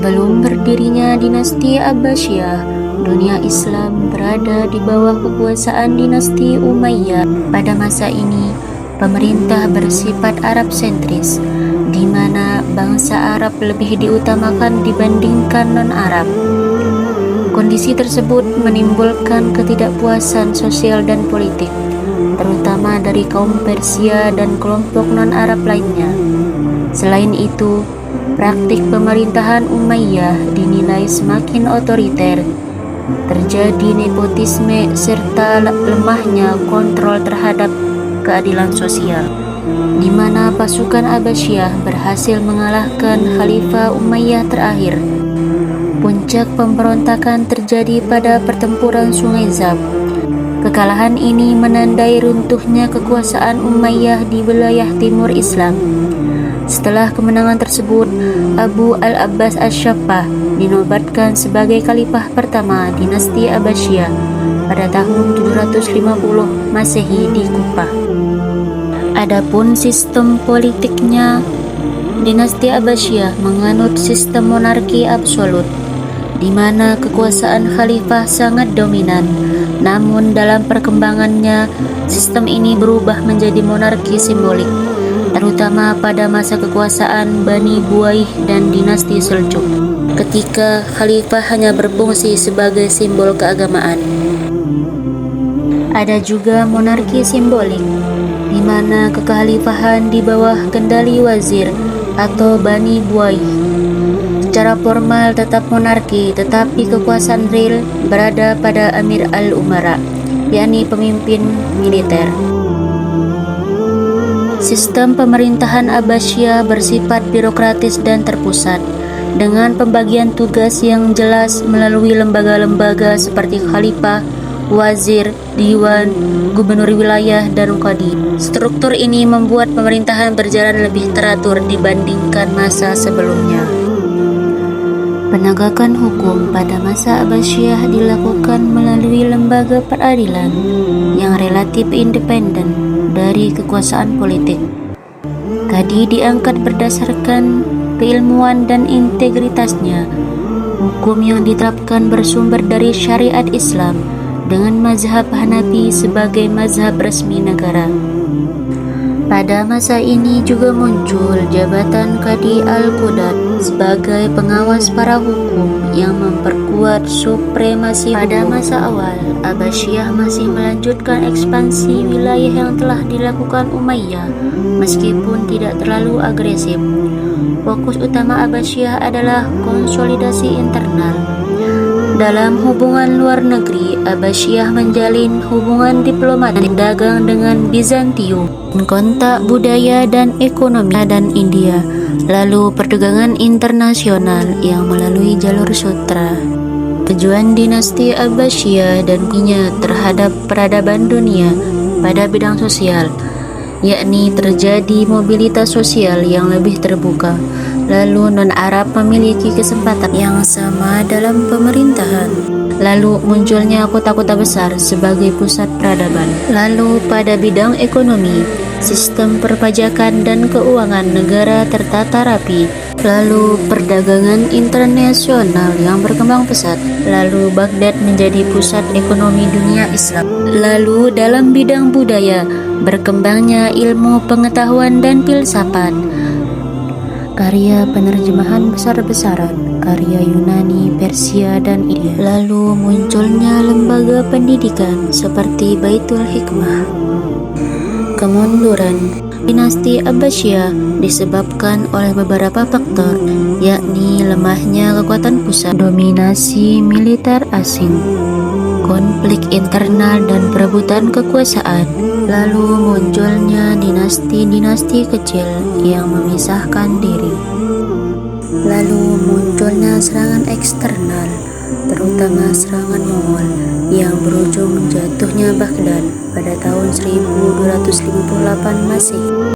Sebelum berdirinya dinasti Abbasiyah, dunia Islam berada di bawah kekuasaan dinasti Umayyah. Pada masa ini, pemerintah bersifat Arab sentris, di mana bangsa Arab lebih diutamakan dibandingkan non-Arab. Kondisi tersebut menimbulkan ketidakpuasan sosial dan politik, terutama dari kaum Persia dan kelompok non-Arab lainnya. Selain itu, praktik pemerintahan Umayyah dinilai semakin otoriter. Terjadi nepotisme serta lemahnya kontrol terhadap keadilan sosial, di mana pasukan Abbasiyah berhasil mengalahkan Khalifah Umayyah terakhir. Puncak pemberontakan terjadi pada pertempuran Sungai Zab. Kekalahan ini menandai runtuhnya kekuasaan Umayyah di wilayah timur Islam. Setelah kemenangan tersebut, Abu al-Abbas Asy-Syaffah dinobatkan sebagai khalifah pertama dinasti Abbasiyah pada tahun 750 Masehi di Kufah. Adapun sistem politiknya, dinasti Abbasiyah menganut sistem monarki absolut, di mana kekuasaan khalifah sangat dominan. Namun dalam perkembangannya, sistem ini berubah menjadi monarki simbolik, terutama pada masa kekuasaan Bani Buaih dan dinasti Seljuk, ketika khalifah hanya berfungsi sebagai simbol keagamaan. Ada juga monarki simbolik, di mana kekhalifahan di bawah kendali wazir atau Bani Buaih. Secara formal tetap monarki, tetapi kekuasaan real berada pada Amir al-Umara, yakni pemimpin militer. Sistem pemerintahan Abbasiyah bersifat birokratis dan terpusat, dengan pembagian tugas yang jelas melalui lembaga-lembaga seperti khalifah, wazir, diwan, gubernur wilayah, dan qadi. Struktur ini membuat pemerintahan berjalan lebih teratur dibandingkan masa sebelumnya. Penegakan hukum pada masa Abbasiyah dilakukan melalui lembaga peradilan yang relatif independen dari kekuasaan politik. Qadi diangkat berdasarkan keilmuan dan integritasnya. Hukum yang diterapkan bersumber dari syariat Islam dengan mazhab Hanafi sebagai mazhab resmi negara. Pada masa ini juga muncul jabatan Qadi al-Qudat sebagai pengawas para hukum yang memperkuat supremasi hukum. Pada masa awal, Abbasiyah masih melanjutkan ekspansi wilayah yang telah dilakukan Umayyah meskipun tidak terlalu agresif. Fokus utama Abbasiyah adalah konsolidasi internal. Dalam hubungan luar negeri, Abbasiyah menjalin hubungan diplomatik dan dagang dengan Bizantium, kontak budaya dan ekonomi dan India, lalu perdagangan internasional yang melalui jalur sutra. Tujuan dinasti Abbasiyah dan kinya terhadap peradaban dunia pada bidang sosial, yakni terjadi mobilitas sosial yang lebih terbuka. Lalu non-Arab memiliki kesempatan yang sama dalam pemerintahan. Lalu munculnya kota-kota besar sebagai pusat peradaban. Lalu pada bidang ekonomi, sistem perpajakan dan keuangan negara tertata rapi. Lalu perdagangan internasional yang berkembang pesat. Lalu Baghdad menjadi pusat ekonomi dunia Islam. Lalu dalam bidang budaya, berkembangnya ilmu pengetahuan dan filsafat. Karya penerjemahan besar-besaran, karya Yunani, Persia, dan India. Lalu munculnya lembaga pendidikan seperti Baitul Hikmah. Kemunduran dinasti Abbasiyah disebabkan oleh beberapa faktor, yakni lemahnya kekuatan pusat, dominasi militer asing, konflik internal dan perebutan kekuasaan. Lalu munculnya dinasti-dinasti kecil yang memisahkan diri. Lalu munculnya serangan eksternal, terutama serangan Mongol yang berujung jatuhnya Baghdad pada tahun 1258 Masehi.